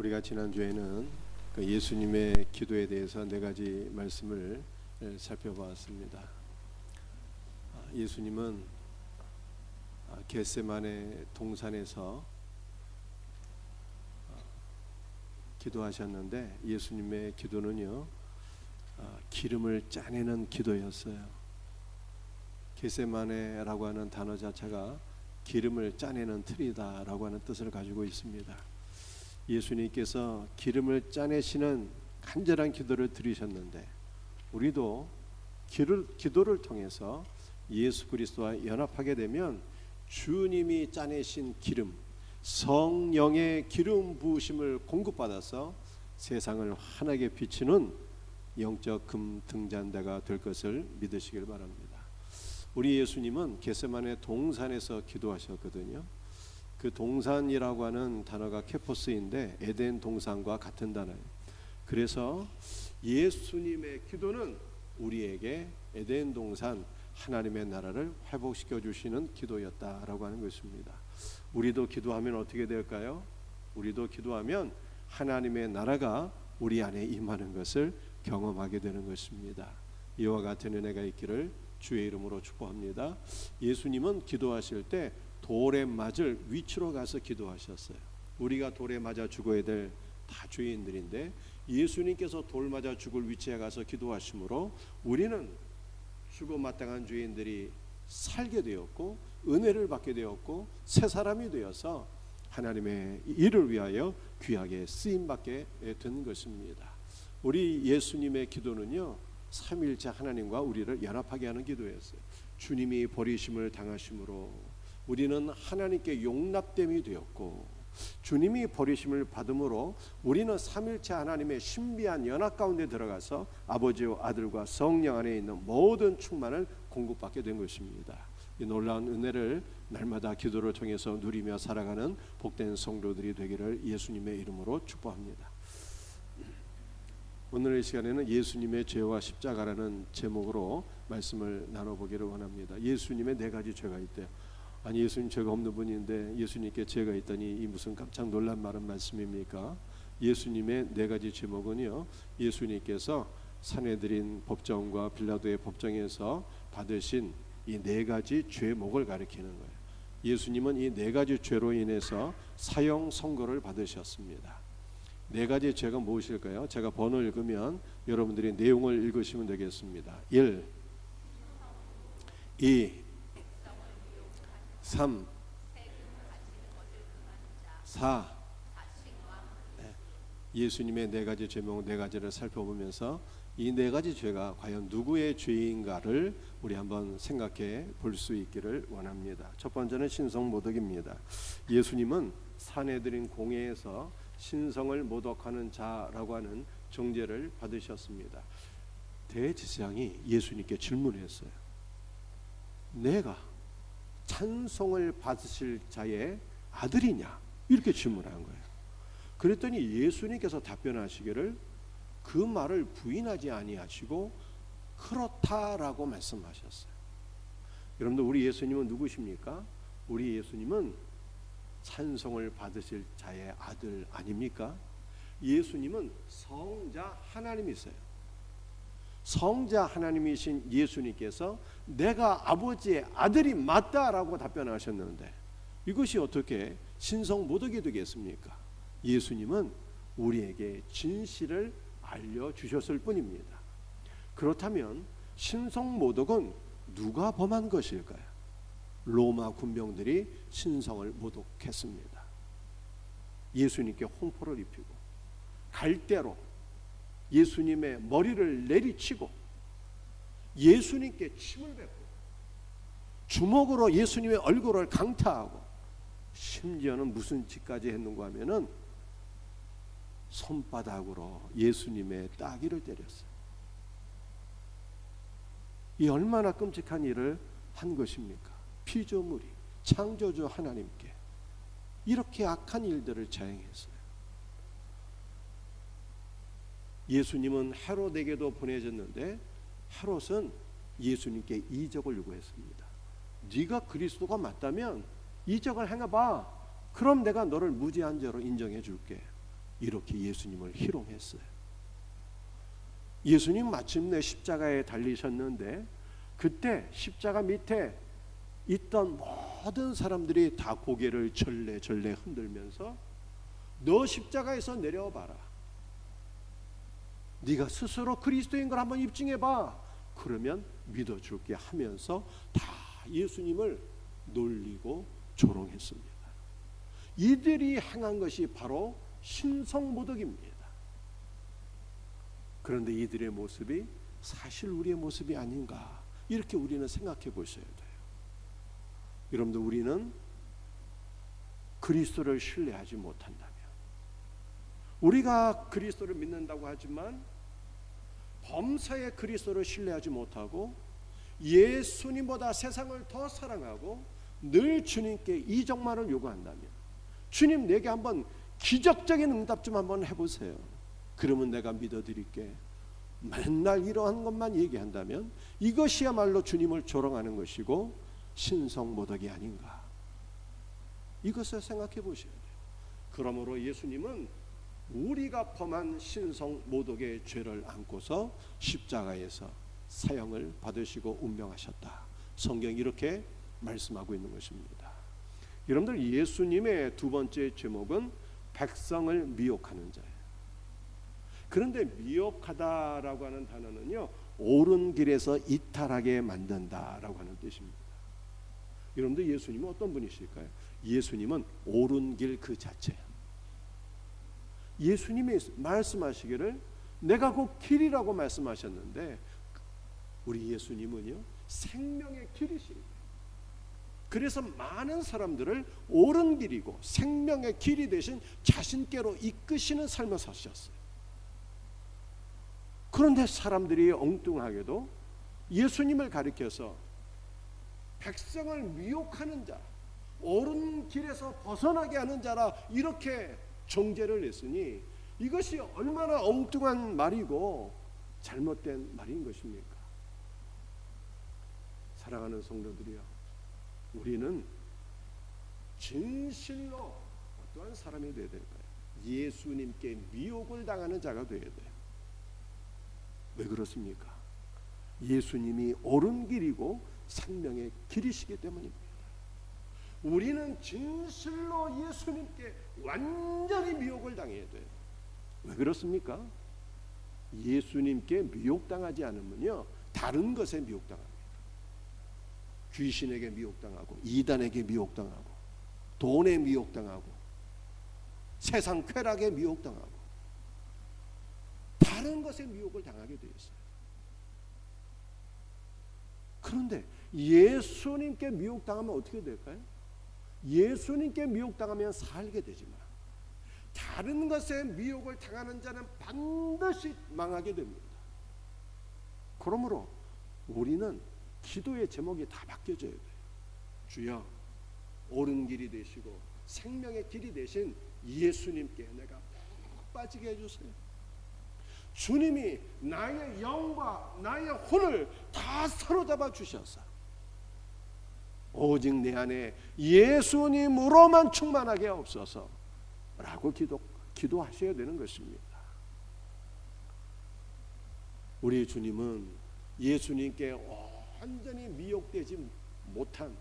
우리가 지난주에는 그 예수님의 기도에 대해서 네 가지 말씀을 살펴보았습니다. 예수님은 겟세마네 동산에서 기도하셨는데 예수님의 기도는요 기름을 짜내는 기도였어요. 겟세마네라고 하는 단어 자체가 기름을 짜내는 틀이다라고 하는 뜻을 가지고 있습니다. 예수님께서 기름을 짜내시는 간절한 기도를 드리셨는데 우리도 기도를 통해서 예수 그리스도와 연합하게 되면 주님이 짜내신 기름, 성령의 기름 부으심을 공급받아서 세상을 환하게 비추는 영적 금 등잔대가 될 것을 믿으시길 바랍니다. 우리 예수님은 겟세마네 동산에서 기도하셨거든요. 그 동산이라고 하는 단어가 케포스인데 에덴 동산과 같은 단어예요. 그래서 예수님의 기도는 우리에게 에덴 동산 하나님의 나라를 회복시켜 주시는 기도였다라고 하는 것입니다. 우리도 기도하면 어떻게 될까요? 우리도 기도하면 하나님의 나라가 우리 안에 임하는 것을 경험하게 되는 것입니다. 이와 같은 은혜가 있기를 주의 이름으로 축복합니다. 예수님은 기도하실 때 돌에 맞을 위치로 가서 기도하셨어요. 우리가 돌에 맞아 죽어야 될 다 죄인들인데 예수님께서 돌 맞아 죽을 위치에 가서 기도하심으로 우리는 죽어 마땅한 죄인들이 살게 되었고 은혜를 받게 되었고 새 사람이 되어서 하나님의 일을 위하여 귀하게 쓰임받게 된 것입니다. 우리 예수님의 기도는요 삼위일체 하나님과 우리를 연합하게 하는 기도였어요. 주님이 버리심을 당하심으로 우리는 하나님께 용납됨이 되었고 주님이 버리심을 받음으로 우리는 삼위일체 하나님의 신비한 연합 가운데 들어가서 아버지와 아들과 성령 안에 있는 모든 충만을 공급받게 된 것입니다. 이 놀라운 은혜를 날마다 기도를 통해서 누리며 살아가는 복된 성도들이 되기를 예수님의 이름으로 축복합니다. 오늘 이 시간에는 예수님의 죄와 십자가라는 제목으로 말씀을 나눠보기를 원합니다. 예수님의 네 가지 죄가 있대요. 아니 예수님 죄가 없는 분인데 예수님께 죄가 있다니 이 무슨 깜짝 놀란 말씀입니까? 예수님의 네 가지 제목은요 예수님께서 산헤드린 법정과 빌라도의 법정에서 받으신 이 네 가지 죄목을 가리키는 거예요. 예수님은 이 네 가지 죄로 인해서 사형 선고를 받으셨습니다. 네 가지 죄가 무엇일까요? 제가 번호 읽으면 여러분들이 내용을 읽으시면 되겠습니다. 1, 2, 3, 4. 예수님의 네 가지 죄목 네 가지를 살펴보면서 이 네 가지 죄가 과연 누구의 죄인가를 우리 한번 생각해 볼 수 있기를 원합니다. 첫 번째는 신성모독입니다. 예수님은 산헤드린 공회에서 신성을 모독하는 자라고 하는 정죄를 받으셨습니다. 대제사장이 예수님께 질문했어요. 내가 찬송을 받으실 자의 아들이냐? 이렇게 질문한 거예요. 그랬더니 예수님께서 답변하시기를 그 말을 부인하지 아니하시고 그렇다라고 말씀하셨어요. 여러분들 우리 예수님은 누구십니까? 우리 예수님은 찬송을 받으실 자의 아들 아닙니까? 예수님은 성자 하나님이세요. 성자 하나님이신 예수님께서 내가 아버지의 아들이 맞다라고 답변하셨는데 이것이 어떻게 신성모독이 되겠습니까? 예수님은 우리에게 진실을 알려주셨을 뿐입니다. 그렇다면 신성모독은 누가 범한 것일까요? 로마 군병들이 신성을 모독했습니다. 예수님께 홍포를 입히고 갈대로 예수님의 머리를 내리치고 예수님께 침을 뱉고 주먹으로 예수님의 얼굴을 강타하고 심지어는 무슨 짓까지 했는가 하면은 손바닥으로 예수님의 따귀를 때렸어요. 이 얼마나 끔찍한 일을 한 것입니까? 피조물이 창조주 하나님께 이렇게 악한 일들을 자행했어요. 예수님은 헤롯에게도 보내졌는데 헤롯은 예수님께 이적을 요구했습니다. 네가 그리스도가 맞다면 이적을 행해봐. 그럼 내가 너를 무죄한 죄로 인정해 줄게. 이렇게 예수님을 희롱했어요. 예수님 마침내 십자가에 달리셨는데 그때 십자가 밑에 있던 모든 사람들이 다 고개를 절레절레 흔들면서 너 십자가에서 내려와봐라. 네가 스스로 그리스도인 걸 한번 입증해봐. 그러면 믿어줄게 하면서 다 예수님을 놀리고 조롱했습니다. 이들이 행한 것이 바로 신성모독입니다. 그런데 이들의 모습이 사실 우리의 모습이 아닌가, 이렇게 우리는 생각해 보셔야 돼요. 여러분들, 우리는 그리스도를 신뢰하지 못한다면, 우리가 그리스도를 믿는다고 하지만 범사에 그리스도를 신뢰하지 못하고 예수님보다 세상을 더 사랑하고 늘 주님께 이적만을 요구한다면, 주님 내게 한번 기적적인 응답 좀 한번 해보세요. 그러면 내가 믿어드릴게. 맨날 이러한 것만 얘기한다면 이것이야말로 주님을 조롱하는 것이고 신성모독이 아닌가, 이것을 생각해 보셔야 돼요. 그러므로 예수님은 우리가 범한 신성모독의 죄를 안고서 십자가에서 사형을 받으시고 운명하셨다. 성경이 이렇게 말씀하고 있는 것입니다. 여러분들, 예수님의 두 번째 제목은 백성을 미혹하는 자예요. 그런데 미혹하다라고 하는 단어는요, 옳은 길에서 이탈하게 만든다라고 하는 뜻입니다. 여러분들, 예수님은 어떤 분이실까요? 예수님은 옳은 길 그 자체예요. 예수님이 말씀하시기를 내가 곧 길이라고 말씀하셨는데, 우리 예수님은요 생명의 길이십니다. 그래서 많은 사람들을 옳은 길이고 생명의 길이 되신 자신께로 이끄시는 삶을 사셨어요. 그런데 사람들이 엉뚱하게도 예수님을 가리켜서 백성을 미혹하는 자, 옳은 길에서 벗어나게 하는 자라 이렇게 정죄를 했으니 이것이 얼마나 엉뚱한 말이고 잘못된 말인 것입니까? 사랑하는 성도들이여, 우리는 진실로 어떠한 사람이 되어야 될까요? 예수님께 미혹을 당하는 자가 되어야 돼요. 왜 그렇습니까? 예수님이 옳은 길이고 생명의 길이시기 때문입니다. 우리는 진실로 예수님께 완전히 미혹을 당해야 돼요. 왜 그렇습니까? 예수님께 미혹당하지 않으면요 다른 것에 미혹당합니다. 귀신에게 미혹당하고, 이단에게 미혹당하고, 돈에 미혹당하고, 세상 쾌락에 미혹당하고, 다른 것에 미혹을 당하게 되어 있어요. 그런데 예수님께 미혹당하면 어떻게 될까요? 예수님께 미혹당하면 살게 되지만 다른 것에 미혹을 당하는 자는 반드시 망하게 됩니다. 그러므로 우리는 기도의 제목이 다 바뀌어져야 돼요. 주여, 옳은 길이 되시고 생명의 길이 되신 예수님께 내가 푹 빠지게 해주세요. 주님이 나의 영과 나의 혼을 다 사로잡아 주셔서 오직 내 안에 예수님으로만 충만하게 없어서 라고 기도하셔야 되는 것입니다. 우리 주님은 예수님께 완전히 미혹되지 못한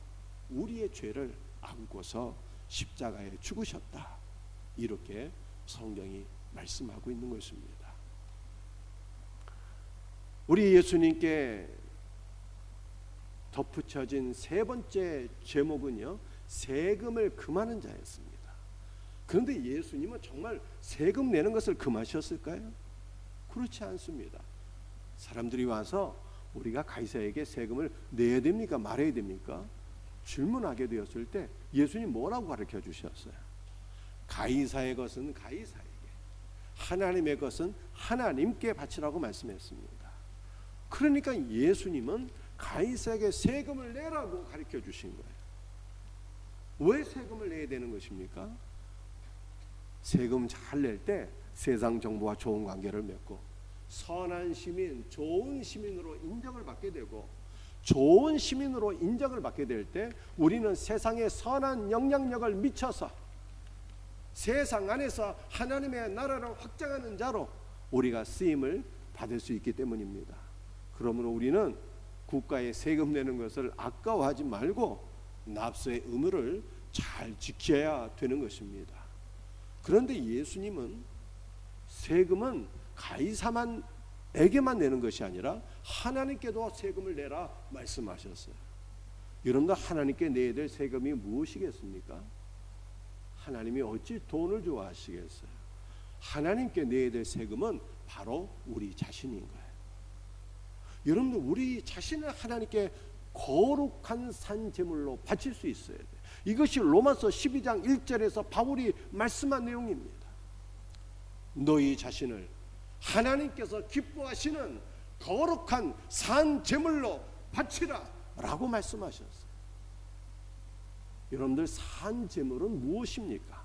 우리의 죄를 안고서 십자가에 죽으셨다, 이렇게 성경이 말씀하고 있는 것입니다. 우리 예수님께 덧붙여진 세 번째 제목은요, 세금을 금하는 자였습니다. 그런데 예수님은 정말 세금 내는 것을 금하셨을까요? 그렇지 않습니다. 사람들이 와서 우리가 가이사에게 세금을 내야 됩니까? 말해야 됩니까? 질문하게 되었을 때 예수님 뭐라고 가르쳐 주셨어요? 가이사의 것은 가이사에게, 하나님의 것은 하나님께 바치라고 말씀했습니다. 그러니까 예수님은 가이사에게 세금을 내라고 가르쳐 주신 거예요. 왜 세금을 내야 되는 것입니까? 세금 잘 낼 때 세상 정부와 좋은 관계를 맺고 선한 시민, 좋은 시민으로 인정을 받게 되고, 좋은 시민으로 인정을 받게 될 때 우리는 세상에 선한 영향력을 미쳐서 세상 안에서 하나님의 나라를 확장하는 자로 우리가 쓰임을 받을 수 있기 때문입니다. 그러므로 우리는 국가에 세금 내는 것을 아까워하지 말고 납세의 의무를 잘 지켜야 되는 것입니다. 그런데 예수님은 세금은 가이사만에게만 내는 것이 아니라 하나님께도 세금을 내라 말씀하셨어요. 여러분들 하나님께 내야 될 세금이 무엇이겠습니까? 하나님이 어찌 돈을 좋아하시겠어요? 하나님께 내야 될 세금은 바로 우리 자신인 거예요. 여러분들 우리 자신을 하나님께 거룩한 산 제물로 바칠 수 있어야 돼요. 이것이 로마서 12장 1절에서 바울이 말씀한 내용입니다. 너희 자신을 하나님께서 기뻐하시는 거룩한 산 제물로 바치라 라고 말씀하셨어요. 여러분들 산 제물은 무엇입니까?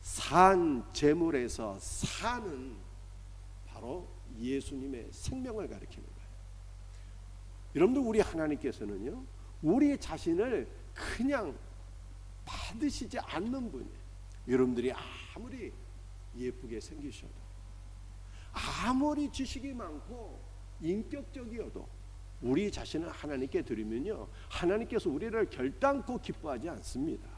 산 제물에서 산은 바로 예수님의 생명을 가리키는 거예요. 여러분들 우리 하나님께서는요 우리 자신을 그냥 받으시지 않는 분이에요. 여러분들이 아무리 예쁘게 생기셔도 아무리 지식이 많고 인격적이어도 우리 자신을 하나님께 드리면요 하나님께서 우리를 결단코 기뻐하지 않습니다.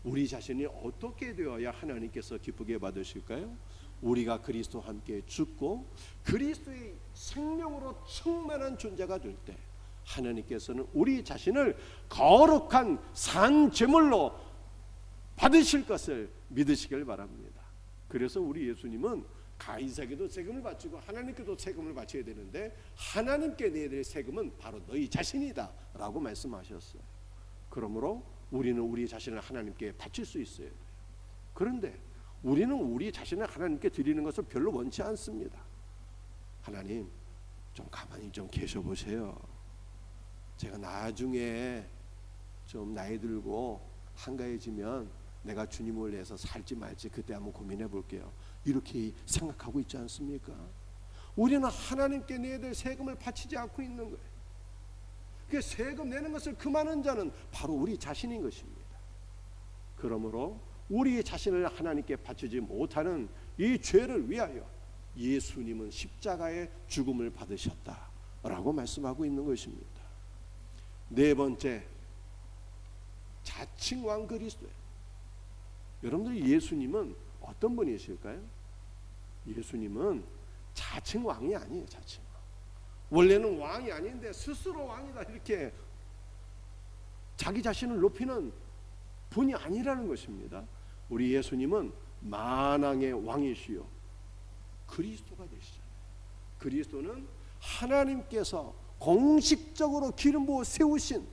우리 자신이 어떻게 되어야 하나님께서 기쁘게 받으실까요? 우리가 그리스도와 함께 죽고 그리스도의 생명으로 충만한 존재가 될 때 하나님께서는 우리 자신을 거룩한 산 제물로 받으실 것을 믿으시길 바랍니다. 그래서 우리 예수님은 가이사에게도 세금을 바치고 하나님께도 세금을 바쳐야 되는데 하나님께 내야 될 세금은 바로 너희 자신이다 라고 말씀하셨어요. 그러므로 우리는 우리 자신을 하나님께 바칠 수 있어야 돼요. 그런데 우리는 우리 자신을 하나님께 드리는 것을 별로 원치 않습니다. 하나님 좀 가만히 좀 계셔보세요. 제가 나중에 좀 나이 들고 한가해지면 내가 주님을 위해서 살지 말지 그때 한번 고민해 볼게요. 이렇게 생각하고 있지 않습니까? 우리는 하나님께 내야 될 세금을 바치지 않고 있는 거예요. 그 세금 내는 것을 금하는 자는 바로 우리 자신인 것입니다. 그러므로 우리 자신을 하나님께 바치지 못하는 이 죄를 위하여 예수님은 십자가의 죽음을 받으셨다라고 말씀하고 있는 것입니다. 네 번째, 자칭왕 그리스도예요. 여러분들 예수님은 어떤 분이실까요? 예수님은 자칭왕이 아니에요. 자칭왕. 원래는 왕이 아닌데 스스로 왕이다 이렇게 자기 자신을 높이는 분이 아니라는 것입니다. 우리 예수님은 만왕의 왕이시요 그리스도가 되시잖아요. 그리스도는 하나님께서 공식적으로 기름 부어 세우신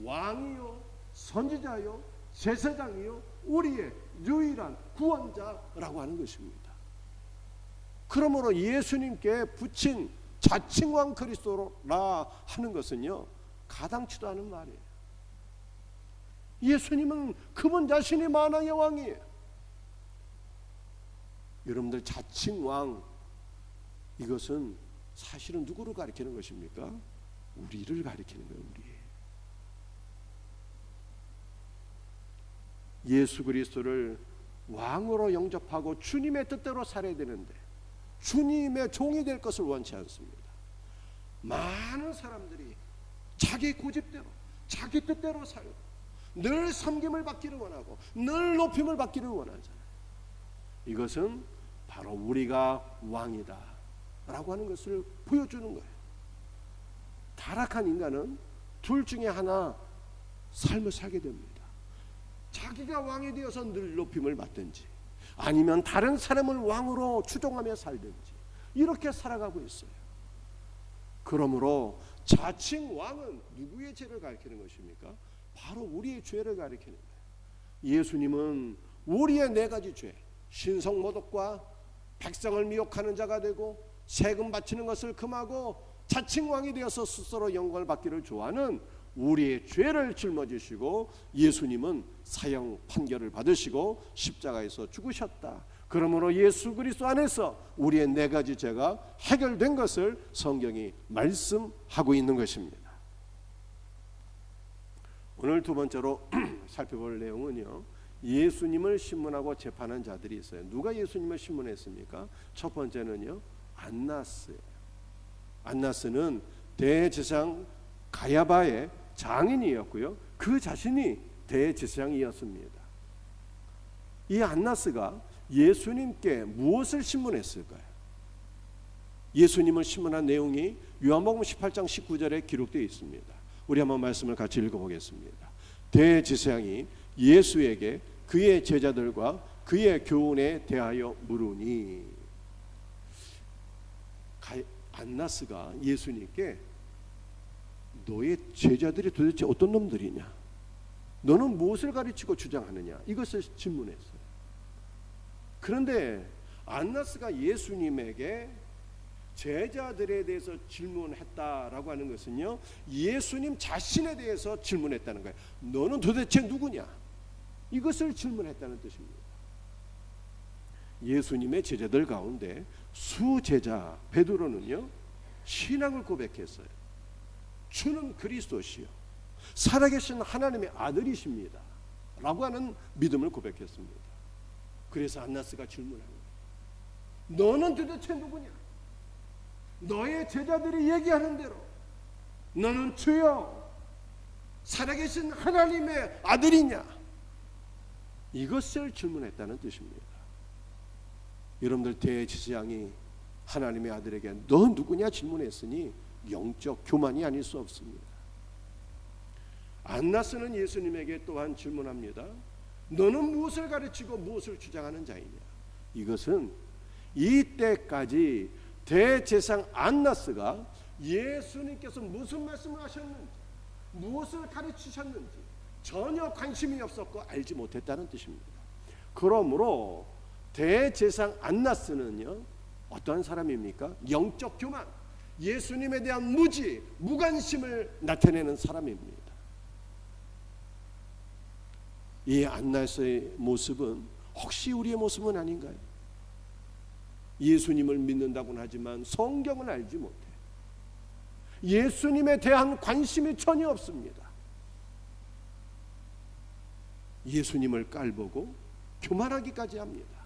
왕이요 선지자요 제사장이요 우리의 유일한 구원자라고 하는 것입니다. 그러므로 예수님께 붙인 자칭왕 그리스도라 하는 것은요 가당치도 않은 말이에요. 예수님은 그분 자신이 만왕의 왕이에요. 여러분들 자칭왕 이것은 사실은 누구를 가리키는 것입니까? 우리를 가리키는 거예요. 우리. 예수 그리스도를 왕으로 영접하고 주님의 뜻대로 살아야 되는데 주님의 종이 될 것을 원치 않습니다. 많은 사람들이 자기 고집대로 자기 뜻대로 살고 늘 섬김을 받기를 원하고 늘 높임을 받기를 원하잖아요. 이것은 바로 우리가 왕이다 라고 하는 것을 보여주는 거예요. 타락한 인간은 둘 중에 하나 삶을 살게 됩니다. 자기가 왕이 되어서 늘 높임을 받든지 아니면 다른 사람을 왕으로 추종하며 살든지 이렇게 살아가고 있어요. 그러므로 자칭 왕은 누구의 죄를 가리키는 것입니까? 바로 우리의 죄를 가리키는 거예요. 예수님은 우리의 네 가지 죄, 신성모독과 백성을 미혹하는 자가 되고 세금 바치는 것을 금하고 자칭 왕이 되어서 스스로 영광을 받기를 좋아하는 우리의 죄를 짊어지시고 예수님은 사형 판결을 받으시고 십자가에서 죽으셨다. 그러므로 예수 그리스도 안에서 우리의 네 가지 죄가 해결된 것을 성경이 말씀하고 있는 것입니다. 오늘 두 번째로 살펴볼 내용은요, 예수님을 신문하고 재판한 자들이 있어요. 누가 예수님을 신문했습니까? 첫 번째는요, 안나스예요. 안나스는 대제사장 가야바의 장인이었고요, 그 자신이 대제사장이었습니다. 이 안나스가 예수님께 무엇을 신문했을까요? 예수님을 신문한 내용이 요한복음 18장 19절에 기록되어 있습니다. 우리 한번 말씀을 같이 읽어보겠습니다. 대제사장이 예수에게 그의 제자들과 그의 교훈에 대하여 물으니, 안나스가 예수님께 너의 제자들이 도대체 어떤 놈들이냐, 너는 무엇을 가르치고 주장하느냐, 이것을 질문했어요. 그런데 안나스가 예수님에게 제자들에 대해서 질문했다라고 하는 것은요, 예수님 자신에 대해서 질문했다는 거예요. 너는 도대체 누구냐, 이것을 질문했다는 뜻입니다. 예수님의 제자들 가운데 수제자 베드로는요, 신앙을 고백했어요. 주는 그리스도시요 살아계신 하나님의 아들이십니다 라고 하는 믿음을 고백했습니다. 그래서 안나스가 질문한 거예요. 너는 도대체 누구냐? 너의 제자들이 얘기하는 대로 너는 주여 살아계신 하나님의 아들이냐? 이것을 질문했다는 뜻입니다. 여러분들, 대제사장이 하나님의 아들에게 너 누구냐 질문했으니 영적 교만이 아닐 수 없습니다. 안나스는 예수님에게 또한 질문합니다. 너는 무엇을 가르치고 무엇을 주장하는 자이냐? 이것은 이때까지 대제사장 안나스가 예수님께서 무슨 말씀을 하셨는지, 무엇을 가르치셨는지 전혀 관심이 없었고 알지 못했다는 뜻입니다. 그러므로 대제사장 안나스는요, 어떠한 사람입니까? 영적 교만, 예수님에 대한 무지, 무관심을 나타내는 사람입니다. 이 안나스의 모습은 혹시 우리의 모습은 아닌가요? 예수님을 믿는다고는 하지만 성경을 알지 못해. 예수님에 대한 관심이 전혀 없습니다. 예수님을 깔보고 교만하기까지 합니다.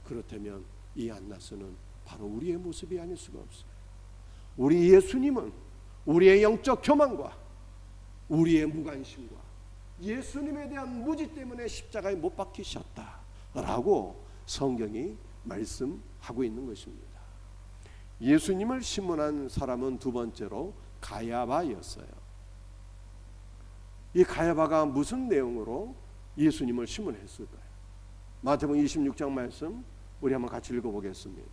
그렇다면 이 안나스는 바로 우리의 모습이 아닐 수가 없어요. 우리 예수님은 우리의 영적 교만과 우리의 무관심과 예수님에 대한 무지 때문에 십자가에 못 박히셨다라고 성경이 말씀하고 있는 것입니다. 예수님을 신문한 사람은 두 번째로 가야바였어요. 이 가야바가 무슨 내용으로 예수님을 신문했을까요? 마태복음 26장 말씀 우리 한번 같이 읽어보겠습니다.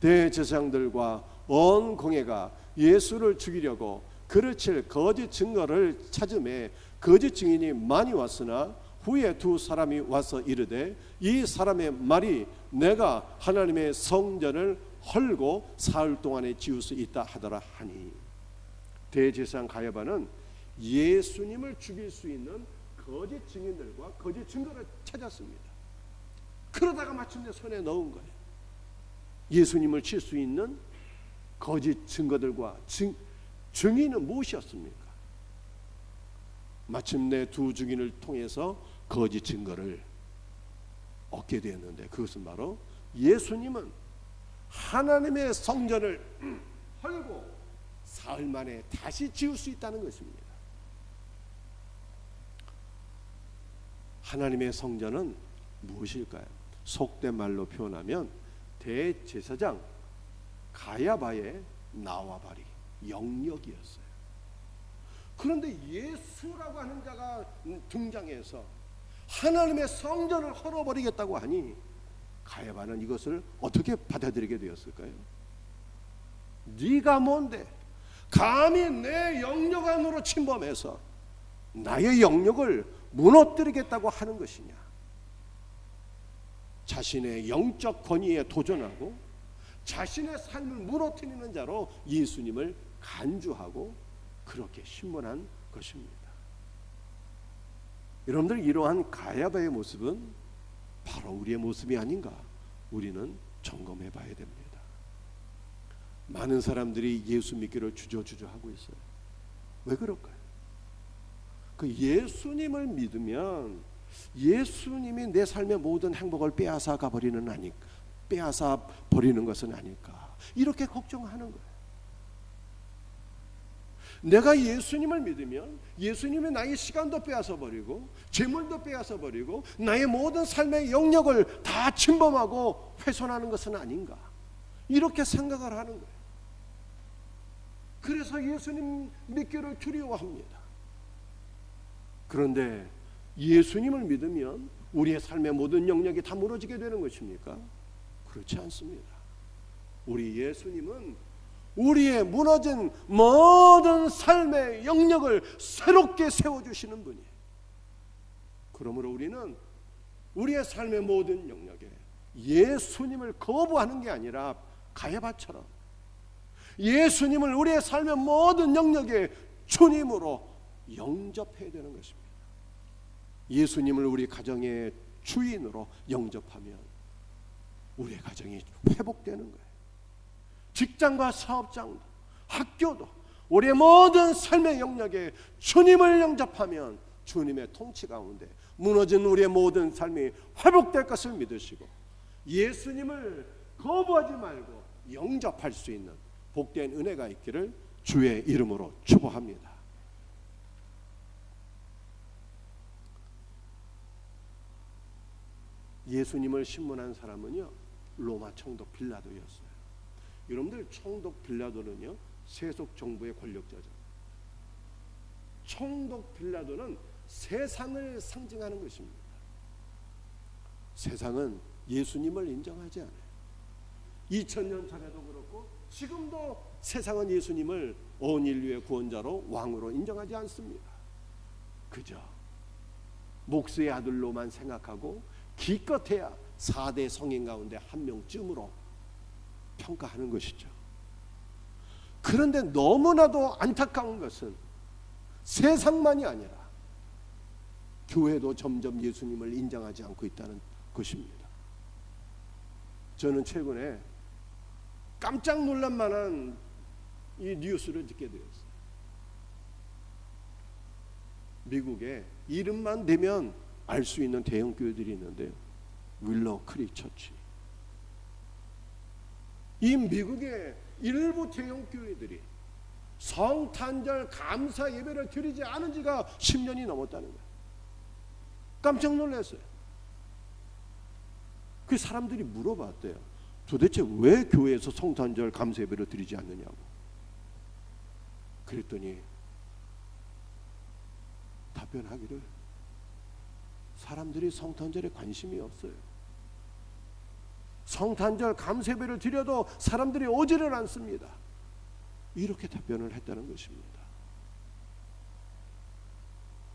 대제사장들과 온 공회가 예수를 죽이려고 그를 칠 거짓 증거를 찾음에 거짓 증인이 많이 왔으나 후에 두 사람이 와서 이르되 이 사람의 말이 내가 하나님의 성전을 헐고 사흘 동안에 지을 수 있다 하더라 하니, 대제사장 가야바는 예수님을 죽일 수 있는 거짓 증인들과 거짓 증거를 찾았습니다. 그러다가 마침내 손에 넣은 거예요. 예수님을 칠 수 있는 거짓 증거들과 증인은 무엇이었습니까? 마침내 두 증인을 통해서 거짓 증거를 얻게 되었는데, 그것은 바로 예수님은 하나님의 성전을 헐고 사흘 만에 다시 지을 수 있다는 것입니다. 하나님의 성전은 무엇일까요? 속된 말로 표현하면 대제사장 가야바의 나와바리, 영역이었어요. 그런데 예수라고 하는 자가 등장해서 하나님의 성전을 헐어버리겠다고 하니 가야바는 이것을 어떻게 받아들이게 되었을까요? 네가 뭔데 감히 내 영역 안으로 침범해서 나의 영역을 무너뜨리겠다고 하는 것이냐? 자신의 영적 권위에 도전하고 자신의 삶을 무너뜨리는 자로 예수님을 간주하고 그렇게 신문한 것입니다. 여러분들, 이러한 가야바의 모습은 바로 우리의 모습이 아닌가 우리는 점검해 봐야 됩니다. 많은 사람들이 예수 믿기를 주저주저 하고 있어요. 왜 그럴까요? 그 예수님을 믿으면 예수님이 내 삶의 모든 행복을 빼앗아 가버리는 아닐까, 빼앗아 버리는 것은 아닐까, 이렇게 걱정하는 거예요. 내가 예수님을 믿으면 예수님이 나의 시간도 빼앗아 버리고 재물도 빼앗아 버리고 나의 모든 삶의 영역을 다 침범하고 훼손하는 것은 아닌가, 이렇게 생각을 하는 거예요. 그래서 예수님 믿기를 두려워합니다. 그런데 예수님을 믿으면 우리의 삶의 모든 영역이 다 무너지게 되는 것입니까? 그렇지 않습니다. 우리 예수님은 우리의 무너진 모든 삶의 영역을 새롭게 세워주시는 분이에요. 그러므로 우리는 우리의 삶의 모든 영역에 예수님을 거부하는 게 아니라 가야바처럼 예수님을 우리의 삶의 모든 영역에 주님으로 영접해야 되는 것입니다. 예수님을 우리 가정의 주인으로 영접하면 우리의 가정이 회복되는 거예요. 직장과 사업장도, 학교도, 우리의 모든 삶의 영역에 주님을 영접하면 주님의 통치 가운데 무너진 우리의 모든 삶이 회복될 것을 믿으시고 예수님을 거부하지 말고 영접할 수 있는 복된 은혜가 있기를 주의 이름으로 축복합니다. 예수님을 신문한 사람은요, 로마 총독 빌라도였어요. 여러분들, 총독 빌라도는요 세속 정부의 권력자죠. 총독 빌라도는 세상을 상징하는 것입니다. 세상은 예수님을 인정하지 않아요. 2000년 전에도 그렇고 지금도 세상은 예수님을 온 인류의 구원자로 왕으로 인정하지 않습니다. 그저 목수의 아들로만 생각하고 기껏해야 4대 성인 가운데 한 명쯤으로 평가하는 것이죠. 그런데 너무나도 안타까운 것은 세상만이 아니라 교회도 점점 예수님을 인정하지 않고 있다는 것입니다. 저는 최근에 깜짝 놀랄 만한 이 뉴스를 듣게 되었어요. 미국에 이름만 대면 알 수 있는 대형 교회들이 있는데요, 윌로우 크릭 처치. 이 미국의 일부 대형 교회들이 성탄절 감사 예배를 드리지 않은 지가 10년이 넘었다는 거예요. 깜짝 놀랐어요. 그 사람들이 물어봤대요. 도대체 왜 교회에서 성탄절 감사 예배를 드리지 않느냐고. 그랬더니 답변하기를 사람들이 성탄절에 관심이 없어요. 성탄절 감사예배를 드려도 사람들이 오지를 않습니다. 이렇게 답변을 했다는 것입니다.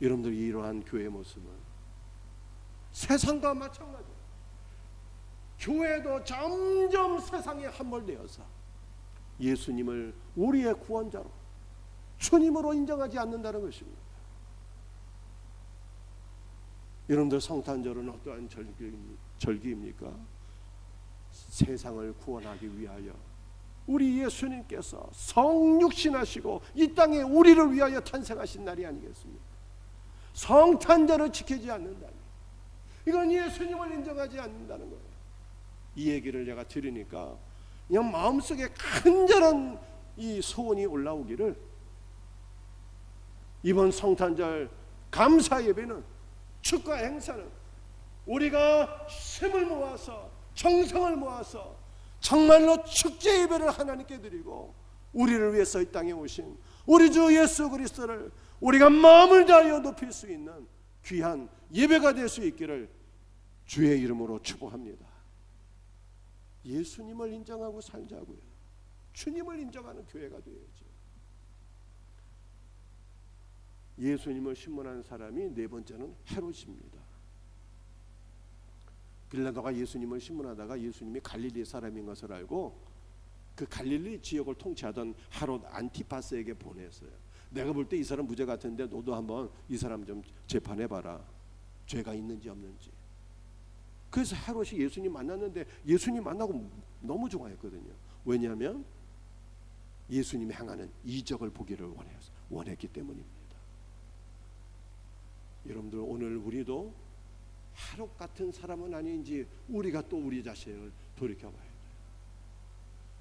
여러분들이 이러한 교회 모습은 세상과 마찬가지예요. 교회도 점점 세상에 함몰되어서 예수님을 우리의 구원자로 주님으로 인정하지 않는다는 것입니다. 여러분들, 성탄절은 어떠한 절기입니까? 세상을 구원하기 위하여 우리 예수님께서 성육신하시고 이 땅에 우리를 위하여 탄생하신 날이 아니겠습니까? 성탄절을 지키지 않는다니, 이건 예수님을 인정하지 않는다는 거예요. 이 얘기를 내가 들으니까 그냥 마음속에 간절한 이 소원이 올라오기를, 이번 성탄절 감사 예배는, 축가 행사는 우리가 힘을 모아서 정성을 모아서 정말로 축제 예배를 하나님께 드리고 우리를 위해서 이 땅에 오신 우리 주 예수 그리스도를 우리가 마음을 다하여 높일 수 있는 귀한 예배가 될 수 있기를 주의 이름으로 축복합니다. 예수님을 인정하고 살자고요. 주님을 인정하는 교회가 되어야죠. 예수님을 신문한 사람이 네 번째는 헤롯입니다. 빌라도가 예수님을 신문하다가 예수님이 갈릴리 사람인 것을 알고 그 갈릴리 지역을 통치하던 헤롯 안티파스에게 보냈어요. 내가 볼 때 이 사람 무죄 같은데 너도 한번 이 사람 좀 재판해봐라. 죄가 있는지 없는지. 그래서 헤롯이 예수님 만났는데 예수님 만나고 너무 좋아했거든요. 왜냐하면 예수님이 행하는 이적을 보기를 원했기 때문입니다. 여러분들 오늘 우리도 헤롯 같은 사람은 아닌지 우리가 또 우리 자신을 돌이켜봐야 돼요.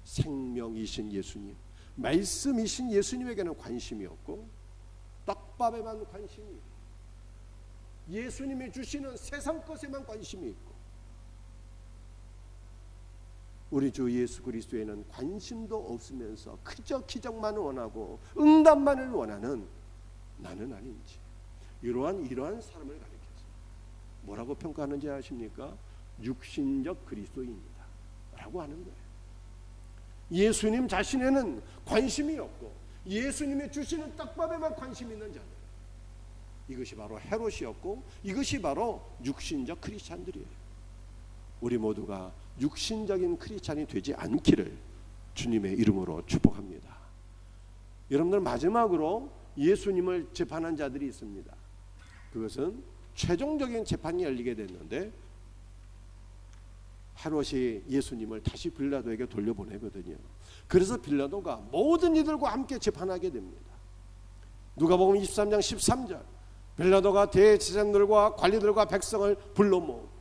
생명이신 예수님, 말씀이신 예수님에게는 관심이 없고 떡밥에만 관심이 있고 예수님이 주시는 세상 것에만 관심이 있고 우리 주 예수 그리스도에는 관심도 없으면서 그저 기적만을 원하고 응답만을 원하는 나는 아닌지, 이러한 사람을 가리켜서 뭐라고 평가하는지 아십니까? 육신적 그리스도인이다 라고 하는 거예요. 예수님 자신에는 관심이 없고 예수님이 주시는 떡밥에만 관심이 있는 자들, 이것이 바로 헤롯이었고 이것이 바로 육신적 크리스찬들이에요. 우리 모두가 육신적인 크리스찬이 되지 않기를 주님의 이름으로 축복합니다. 여러분들, 마지막으로 예수님을 재판한 자들이 있습니다. 그것은 최종적인 재판이 열리게 됐는데 헤롯이 예수님을 다시 빌라도에게 돌려보내거든요. 그래서 빌라도가 모든 이들과 함께 재판하게 됩니다. 누가복음 23장 13절, 빌라도가 대제사장들과 관리들과 백성을 불러 모으고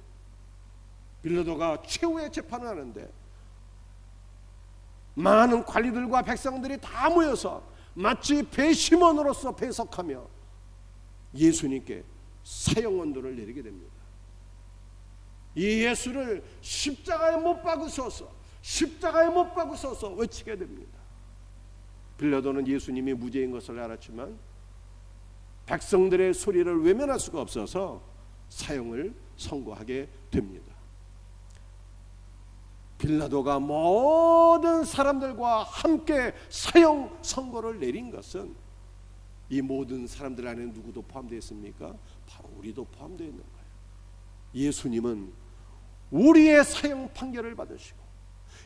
빌라도가 최후의 재판을 하는데 많은 관리들과 백성들이 다 모여서 마치 배심원으로서 배석하며 예수님께 사형언도를 내리게 됩니다. 이 예수를 십자가에 못 박으소서, 십자가에 못 박으소서 외치게 됩니다. 빌라도는 예수님이 무죄인 것을 알았지만 백성들의 소리를 외면할 수가 없어서 사형을 선고하게 됩니다. 빌라도가 모든 사람들과 함께 사형 선고를 내린 것은 이 모든 사람들 안에 누구도 포함되어 있습니까? 바로 우리도 포함되어 있는 거예요. 예수님은 우리의 사형 판결을 받으시고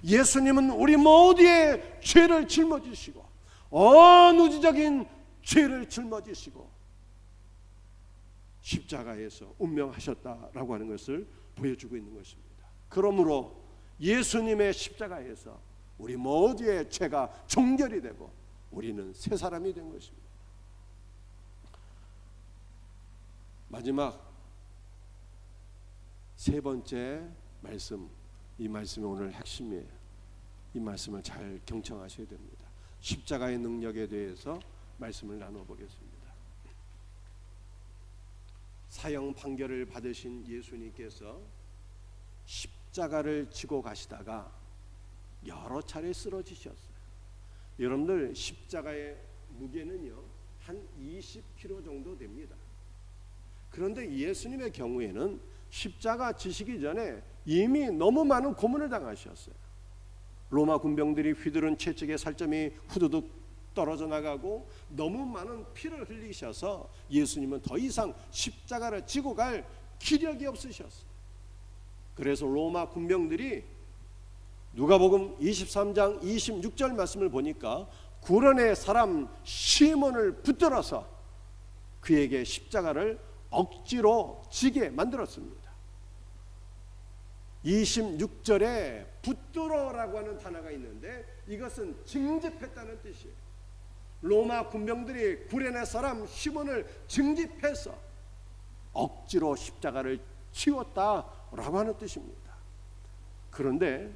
예수님은 우리 모두의 죄를 짊어지시고 어누지적인 죄를 짊어지시고 십자가에서 운명하셨다라고 하는 것을 보여주고 있는 것입니다. 그러므로 예수님의 십자가에서 우리 모두의 죄가 정결이 되고 우리는 새 사람이 된 것입니다. 마지막 세 번째 말씀, 이 말씀이 오늘 핵심이에요. 이 말씀을 잘 경청하셔야 됩니다. 십자가의 능력에 대해서 말씀을 나눠보겠습니다. 사형 판결을 받으신 예수님께서 십자가를 지고 가시다가 여러 차례 쓰러지셨어요. 여러분들, 십자가의 무게는요 한 20kg 정도 됩니다. 그런데 예수님의 경우에는 십자가 지시기 전에 이미 너무 많은 고문을 당하셨어요. 로마 군병들이 휘두른 채찍의 살점이 후두둑 떨어져 나가고 너무 많은 피를 흘리셔서 예수님은 더 이상 십자가를 지고 갈 기력이 없으셨어요. 그래서 로마 군병들이 누가복음 23장 26절 말씀을 보니까 구련의 사람 시몬을 붙들어서 그에게 십자가를 억지로 지게 만들었습니다. 26절에 붙들어라고 하는 단어가 있는데 이것은 징집했다는 뜻이에요. 로마 군병들이 구레네 사람 시몬을 징집해서 억지로 십자가를 치웠다라고 하는 뜻입니다. 그런데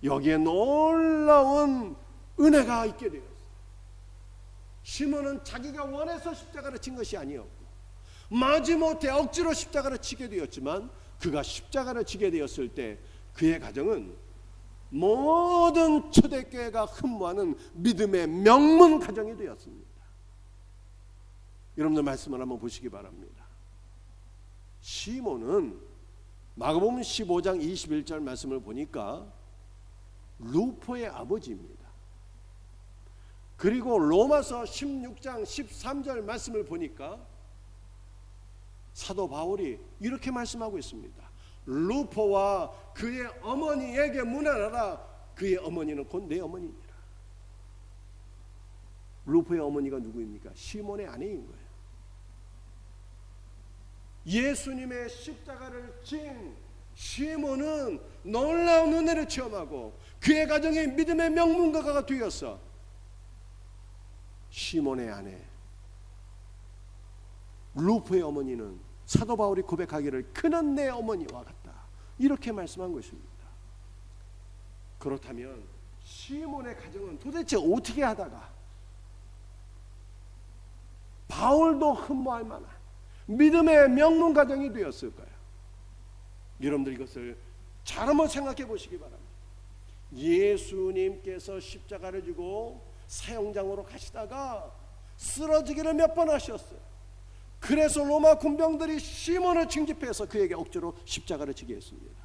여기에 놀라운 은혜가 있게 되었어요. 시몬은 자기가 원해서 십자가를 친 것이 아니었고 마지못해 억지로 십자가를 치게 되었지만 그가 십자가를 지게 되었을 때 그의 가정은 모든 초대교회가 흠모하는 믿음의 명문 가정이 되었습니다. 여러분들 말씀을 한번 보시기 바랍니다. 시몬은 마가복음 15장 21절 말씀을 보니까 루포의 아버지입니다. 그리고 로마서 16장 13절 말씀을 보니까 사도 바울이 이렇게 말씀하고 있습니다. 루포와 그의 어머니에게 문안하라. 그의 어머니는 곧 내 어머니니라. 루포의 어머니가 누구입니까? 시몬의 아내인 거예요. 예수님의 십자가를 진 시몬은 놀라운 은혜를 체험하고 그의 가정이 믿음의 명문가가 되었어. 시몬의 아내 루포의 어머니는 사도 바울이 고백하기를 그는 내 어머니와 같다, 이렇게 말씀한 것입니다. 그렇다면 시몬의 가정은 도대체 어떻게 하다가 바울도 흠모할 만한 믿음의 명문 가정이 되었을까요? 여러분들 이것을 잘 한번 생각해 보시기 바랍니다. 예수님께서 십자가를 지고 사형장으로 가시다가 쓰러지기를 몇 번 하셨어요. 그래서 로마 군병들이 시몬을 징집해서 그에게 억지로 십자가를 지게 했습니다.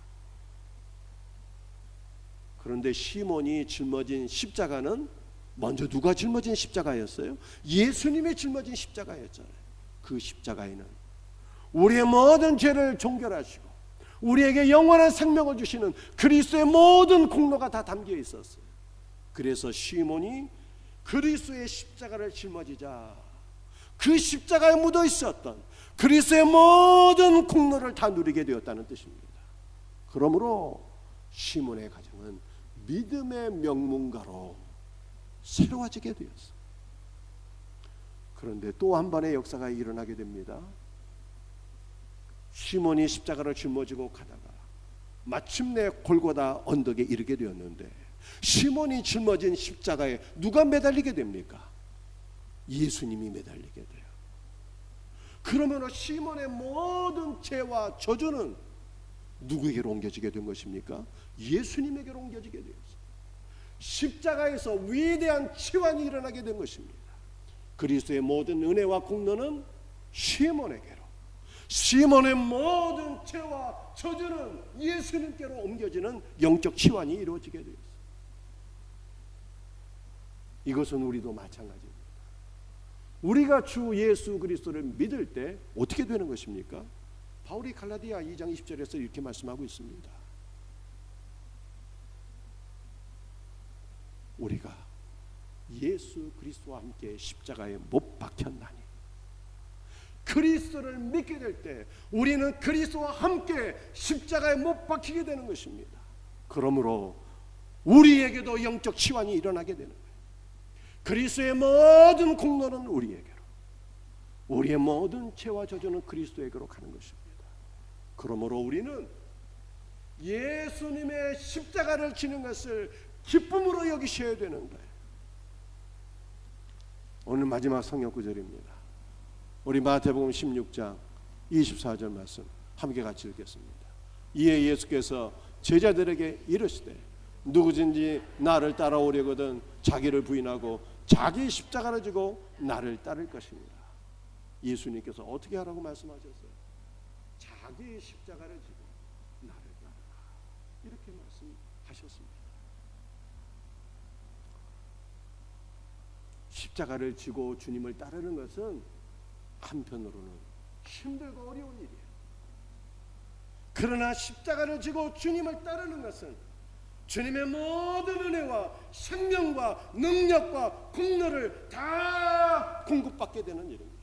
그런데 시몬이 짊어진 십자가는 먼저 누가 짊어진 십자가였어요? 예수님이 짊어진 십자가였잖아요. 그 십자가에는 우리의 모든 죄를 종결하시고 우리에게 영원한 생명을 주시는 그리스도의 모든 공로가 다 담겨 있었어요. 그래서 시몬이 그리스도의 십자가를 짊어지자 그 십자가에 묻어 있었던 그리스도의 모든 공로를 다 누리게 되었다는 뜻입니다. 그러므로 시몬의 가정은 믿음의 명문가로 새로워지게 되었어요. 그런데 또 한 번의 역사가 일어나게 됩니다. 시몬이 십자가를 짊어지고 가다가 마침내 골고다 언덕에 이르게 되었는데, 시몬이 짊어진 십자가에 누가 매달리게 됩니까? 예수님이 매달리게 돼요. 그러면 시몬의 모든 죄와 저주는 누구에게로 옮겨지게 된 것입니까? 예수님에게로 옮겨지게 되었어요. 십자가에서 위대한 치환이 일어나게 된 것입니다. 그리스도의 모든 은혜와 공로는 시몬에게로, 시몬의 모든 죄와 저주는 예수님께로 옮겨지는 영적 치환이 이루어지게 되었어요. 이것은 우리도 마찬가지입니다. 우리가 주 예수 그리스도를 믿을 때 어떻게 되는 것입니까? 바울이 갈라디아 2장 20절에서 이렇게 말씀하고 있습니다. 우리가 예수 그리스도와 함께 십자가에 못 박혔나니, 그리스도를 믿게 될 때 우리는 그리스도와 함께 십자가에 못 박히게 되는 것입니다. 그러므로 우리에게도 영적 치환이 일어나게 되는 거예요. 그리스도의 모든 공로는 우리에게로, 우리의 모든 죄와 저주는 그리스도에게로 가는 것입니다. 그러므로 우리는 예수님의 십자가를 지는 것을 기쁨으로 여기셔야 되는 거예요. 오늘 마지막 성경 구절입니다. 우리 마태복음 16장 24절 말씀 함께 같이 읽겠습니다. 이에 예수께서 제자들에게 이르시되 누구든지 나를 따라오려거든 자기를 부인하고 자기 십자가를 지고 나를 따를 것입니다. 예수님께서 어떻게 하라고 말씀하셨어요? 자기 십자가를 지고 나를 따르라, 이렇게 말씀하셨습니다. 십자가를 지고 주님을 따르는 것은 한편으로는 힘들고 어려운 일이에요. 그러나 십자가를 지고 주님을 따르는 것은 주님의 모든 은혜와 생명과 능력과 공로를 다 공급받게 되는 일입니다.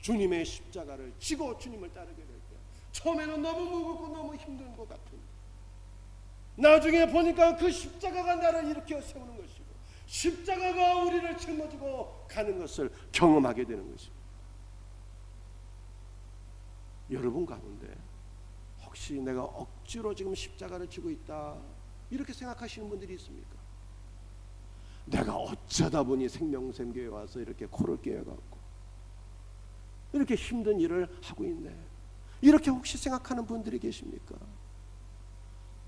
주님의 십자가를 지고 주님을 따르게 될 때 처음에는 너무 무겁고 너무 힘든 것 같은데 나중에 보니까 그 십자가가 나를 일으켜 세우는 것이고 십자가가 우리를 짊어지고 가는 것을 경험하게 되는 것입니다. 여러분 가운데 혹시 내가 억지로 지금 십자가를 지고 있다 이렇게 생각하시는 분들이 있습니까? 내가 어쩌다 보니 생명샘교에 와서 이렇게 코를 깨어갖고 이렇게 힘든 일을 하고 있네, 이렇게 혹시 생각하는 분들이 계십니까?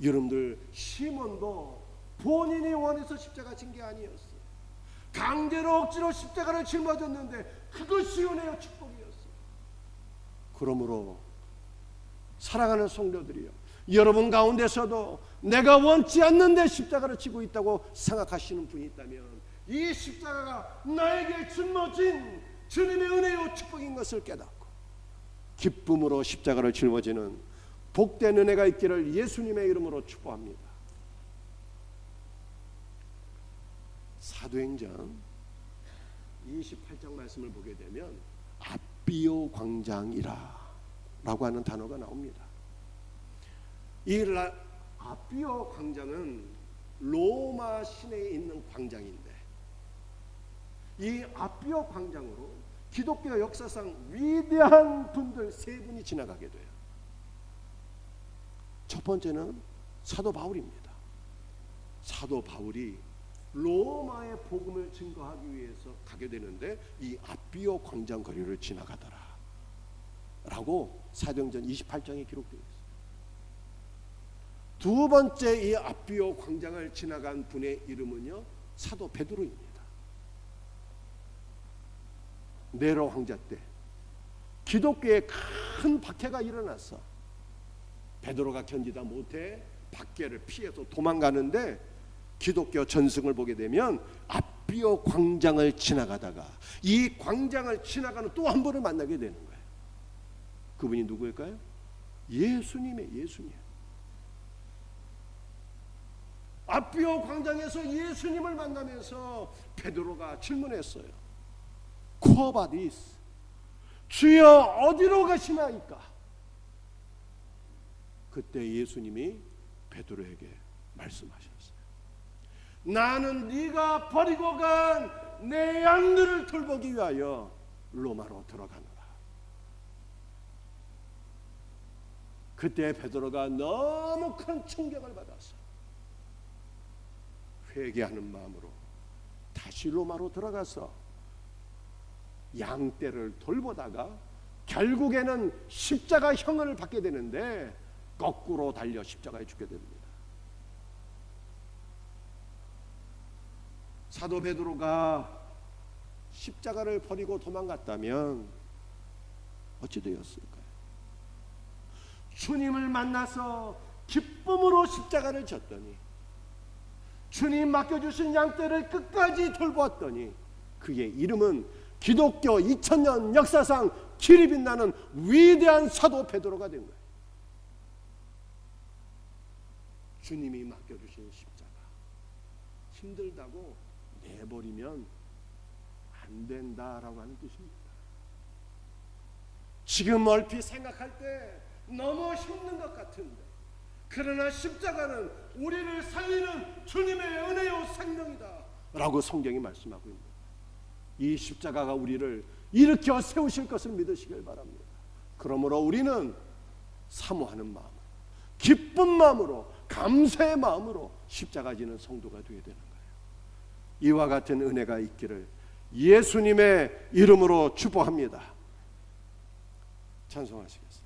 여러분들, 시몬도 본인이 원해서 십자가 진 게 아니었어요. 강제로 억지로 십자가를 짊어졌는데 그것이 은혜요 축복이었어요. 그러므로 사랑하는 성도들이요, 여러분 가운데서도 내가 원치 않는데 십자가를 지고 있다고 생각하시는 분이 있다면 이 십자가가 나에게 짊어진 주님의 은혜요 축복인 것을 깨닫고 기쁨으로 십자가를 짊어지는 복된 은혜가 있기를 예수님의 이름으로 축복합니다. 사도행전 28장 말씀을 보게 되면 아비오 광장이라 라고 하는 단어가 나옵니다. 이 아비오 광장은 로마 시내에 있는 광장인데 이 아비오 광장으로 기독교 역사상 위대한 분들 세 분이 지나가게 돼요. 첫 번째는 사도 바울입니다. 사도 바울이 로마의 복음을 증거하기 위해서 가게 되는데 이 아비오 광장 거리를 지나가더라 라고 사도행전 28장에 기록되어 있어요. 두 번째 이 아비오 광장을 지나간 분의 이름은요, 사도 베드로입니다. 네로 황제 때 기독교에 큰 박해가 일어났어. 베드로가 견디다 못해 박해를 피해서 도망가는데 기독교 전승을 보게 되면 아비오 광장을 지나가다가 이 광장을 지나가는 또 한 분을 만나게 되는 거예요. 그분이 누구일까요? 예수님. 아비오 광장에서 예수님을 만나면서 베드로가 질문했어요. 쿠어바디스, 주여 어디로 가시나이까? 그때 예수님이 베드로에게 말씀하셨어요. 나는 네가 버리고 간 내 양들을 돌보기 위하여 로마로 들어가노라. 그때 베드로가 너무 큰 충격을 받았어. 회개하는 마음으로 다시 로마로 들어가서 양떼를 돌보다가 결국에는 십자가형을 받게 되는데 거꾸로 달려 십자가에 죽게 됩니다. 사도 베드로가 십자가를 버리고 도망갔다면 어찌 되었을까요? 주님을 만나서 기쁨으로 십자가를 졌더니, 주님 맡겨주신 양떼를 끝까지 돌보았더니 그의 이름은 기독교 2000년 역사상 길이 빛나는 위대한 사도 베드로가 된 거예요. 주님이 맡겨주신 십자가 힘들다고 내버리면 안 된다라고 하는 뜻입니다. 지금 얼핏 생각할 때 너무 힘든 것 같은데, 그러나 십자가는 우리를 살리는 주님의 은혜요 생명이다 라고 성경이 말씀하고 있습니다. 이 십자가가 우리를 일으켜 세우실 것을 믿으시길 바랍니다. 그러므로 우리는 사모하는 마음, 기쁜 마음으로, 감사의 마음으로 십자가 지는 성도가 되어야 되는 거예요. 이와 같은 은혜가 있기를 예수님의 이름으로 축복합니다. 찬송하시겠습니다.